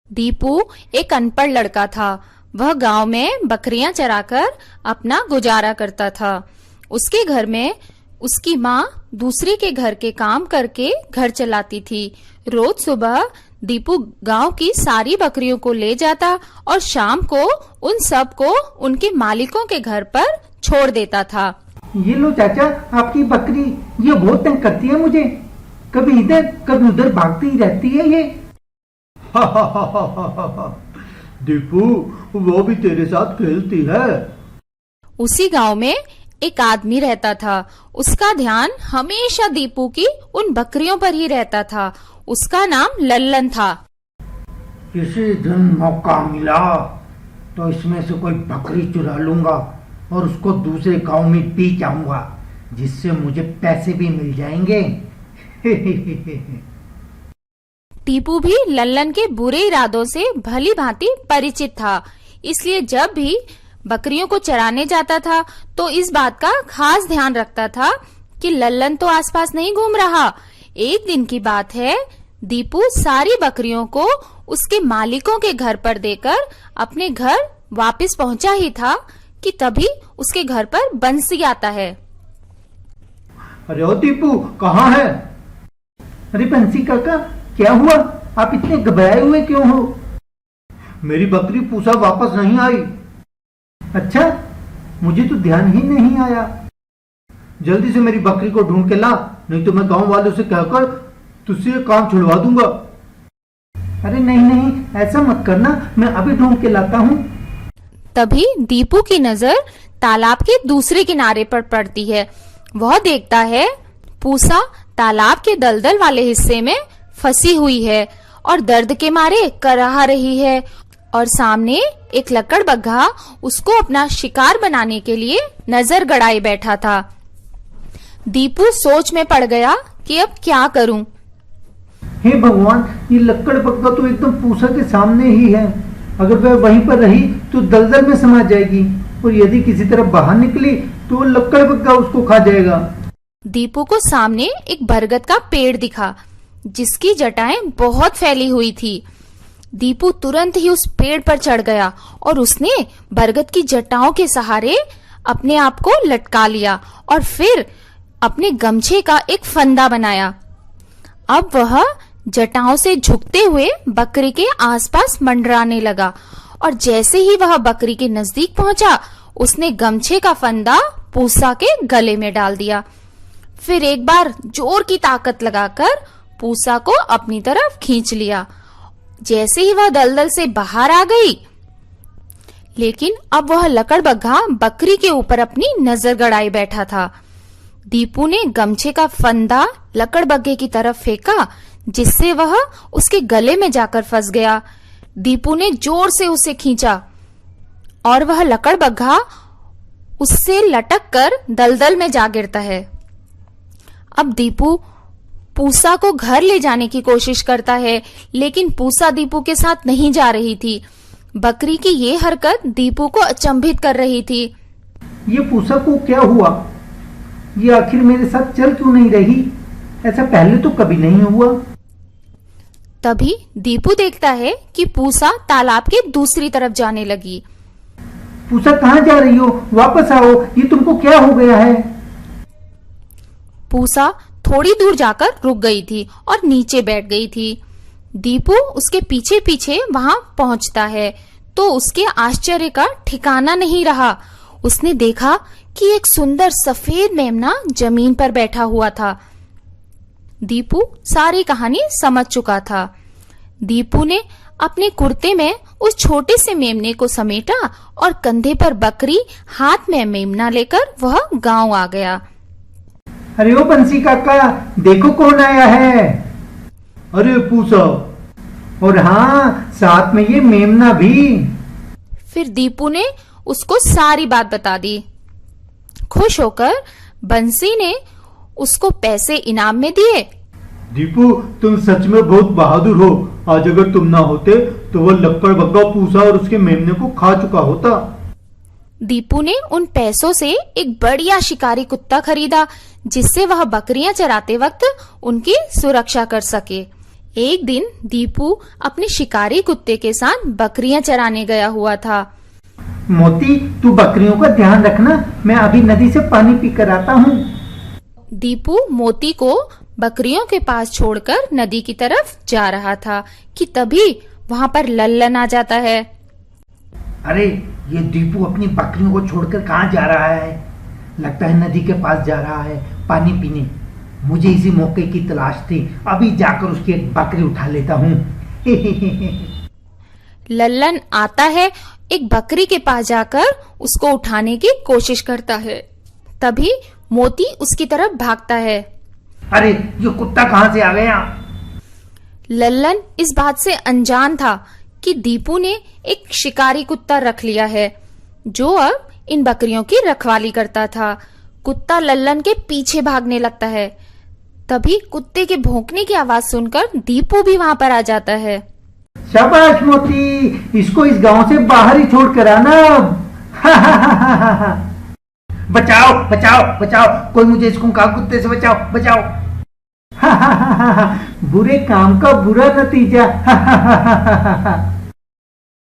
दीपू एक अनपढ़ लड़का था। वह गांव में बकरियां चराकर अपना गुजारा करता था। उसके घर में उसकी माँ दूसरे के घर के काम करके घर चलाती थी। रोज सुबह दीपू गांव की सारी बकरियों को ले जाता और शाम को उन सब को उनके मालिकों के घर पर छोड़ देता था। ये लो चाचा, आपकी बकरी। ये बहुत तंग करती है मुझे, कभी इधर कभी उधर भागती ही रहती है ये। दीपू, वो भी तेरे साथ खेलती है। उसी गांव में एक आदमी रहता था। उसका ध्यान हमेशा दीपू की उन बकरियों पर ही रहता था। उसका नाम लल्लन था। किसी दिन मौका मिला तो इसमें से कोई बकरी चुरा लूंगा और उसको दूसरे गांव में बेच आऊंगा, जिससे मुझे पैसे भी मिल जाएंगे। टीपू भी लल्लन के बुरे इरादों से भली भांति परिचित था, इसलिए जब भी बकरियों को चराने जाता था तो इस बात का खास ध्यान रखता था कि लल्लन तो आसपास नहीं घूम रहा। एक दिन की बात है, दीपू सारी बकरियों को उसके मालिकों के घर पर देकर अपने घर वापस पहुंचा ही था कि तभी उसके घर पर बंसी आता है। अरे ओ दीपू, कहाँ है? अरे बंसी काका, क्या हुआ? आप इतने घबराए हुए क्यों हो? मेरी बकरी पूसा वापस नहीं आई। अच्छा, मुझे तो ध्यान ही नहीं आया। जल्दी से मेरी बकरी को ढूंढ के ला, नहीं तो मैं गांव वालों से कहकर तुझसे ये काम छुड़वा दूंगा। अरे नहीं नहीं, ऐसा मत करना, मैं अभी ढूंढ के लाता हूँ। तभी दीपू की नजर तालाब के दूसरे किनारे पर पड़ती है। वह देखता है पूसा तालाब के दलदल वाले हिस्से में फंसी हुई है और दर्द के मारे कराह रही है, और सामने एक लकड़बग्घा उसको अपना शिकार बनाने के लिए नजर गड़ाए बैठा था। दीपू सोच में पड़ गया कि अब क्या करूं। हे भगवान, ये लकड़बग्घा तो एकदम पूसा के सामने ही है। अगर वह वहीं पर रही तो दलदल में समा जाएगी, और यदि किसी तरह बाहर निकली तो लकड़बग्घा उसको खा जाएगा। दीपू को सामने एक बरगद का पेड़ दिखा, जिसकी जटाएं बहुत फैली हुई थी। दीपू तुरंत ही उस पेड़ पर चढ़ गया और उसने बरगद की जटाओं के सहारे अपने आप को लटका लिया और फिर अपने गमछे का एक फंदा बनाया। अब वह जटाओं से झुकते हुए बकरी के आसपास मंडराने लगा, और जैसे ही वह बकरी के नजदीक पहुंचा, उसने गमछे का फंदा पूसा के गले में डाल दिया। फिर एक बार जोर की ताकत लगाकर पूसा को अपनी तरफ खींच लिया। जैसे ही वह दलदल से बाहर आ गई, लेकिन अब वह लकड़बग्घा बकरी के ऊपर अपनी नजर गड़ाए बैठा था। दीपू ने गमछे का फंदा लकड़बग्घे की तरफ फेंका, जिससे वह उसके गले में जाकर फंस गया। दीपू ने जोर से उसे खींचा और वह लकड़बग्घा उससे लटक कर दलदल में जा गिरता है। अब दीपू पूसा को घर ले जाने की कोशिश करता है, लेकिन पूसा दीपू के साथ नहीं जा रही थी। बकरी की ये हरकत दीपू को अचंभित कर रही थी। ये पूसा को क्या हुआ? ये आखिर मेरे साथ चल क्यों नहीं रही? ऐसा पहले तो कभी नहीं हुआ। तभी दीपू देखता है कि पूसा तालाब के दूसरी तरफ जाने लगी। पूसा, कहाँ जा रही हो? वापस आओ, ये तुमको क्या हो गया है? पूसा थोड़ी दूर जाकर रुक गई थी और नीचे बैठ गई थी। दीपू उसके पीछे पीछे वहां पहुंचता है तो उसके आश्चर्य का ठिकाना नहीं रहा। उसने देखा कि एक सुंदर सफेद मेमना जमीन पर बैठा हुआ था। दीपू सारी कहानी समझ चुका था। दीपू ने अपने कुर्ते में उस छोटे से मेमने को समेटा और कंधे पर बकरी, हाथ में मेमना लेकर वह गांव आ गया। अरे ओ बंसी काका, देखो कौन आया है। अरे पूसा, और हाँ, साथ में ये मेमना भी। फिर दीपू ने उसको सारी बात बता दी। खुश होकर बंसी ने उसको पैसे इनाम में दिए। दीपू, तुम सच में बहुत बहादुर हो। आज अगर तुम ना होते तो वो लकड़बग्घा पूसा और उसके मेमने को खा चुका होता। दीपू ने उन पैसों से एक बढ़िया शिकारी कुत्ता खरीदा, जिससे वह बकरियां चराते वक्त उनकी सुरक्षा कर सके। एक दिन दीपू अपने शिकारी कुत्ते के साथ बकरियां चराने गया हुआ था। मोती, तू बकरियों का ध्यान रखना, मैं अभी नदी से पानी पी कर आता हूँ। दीपू मोती को बकरियों के पास छोड़कर नदी की तरफ जा रहा था कि तभी वहां पर लल्लन आ जाता है। अरे, ये दीपू अपनी बकरियों को छोड़कर कहाँ जा रहा है? लगता है नदी के पास जा रहा है पानी पीने। मुझे इसी मौके की तलाश थी, अभी जाकर उसकी एक बकरी उठा लेता हूँ। लल्लन आता है, एक बकरी के पास जाकर उसको उठाने की कोशिश करता है। तभी मोती उसकी तरफ भागता है। अरे, ये कुत्ता कहाँ से आ गया? लल्लन इस बात से अनजान था कि दीपू ने एक शिकारी कुत्ता रख लिया है जो अब इन बकरियों की रखवाली करता था। कुत्ता लल्लन के पीछे भागने लगता है। तभी कुत्ते के भौंकने की आवाज सुनकर दीपू भी वहां पर आ जाता है। शाबाश मोती, इसको इस गांव से बाहर ही छोड़ कर आना। बचाओ बचाओ बचाओ, कोई मुझे इस खूंखार कुत्ते से बचाओ बचाओ। बुरे काम का बुरा नतीजा।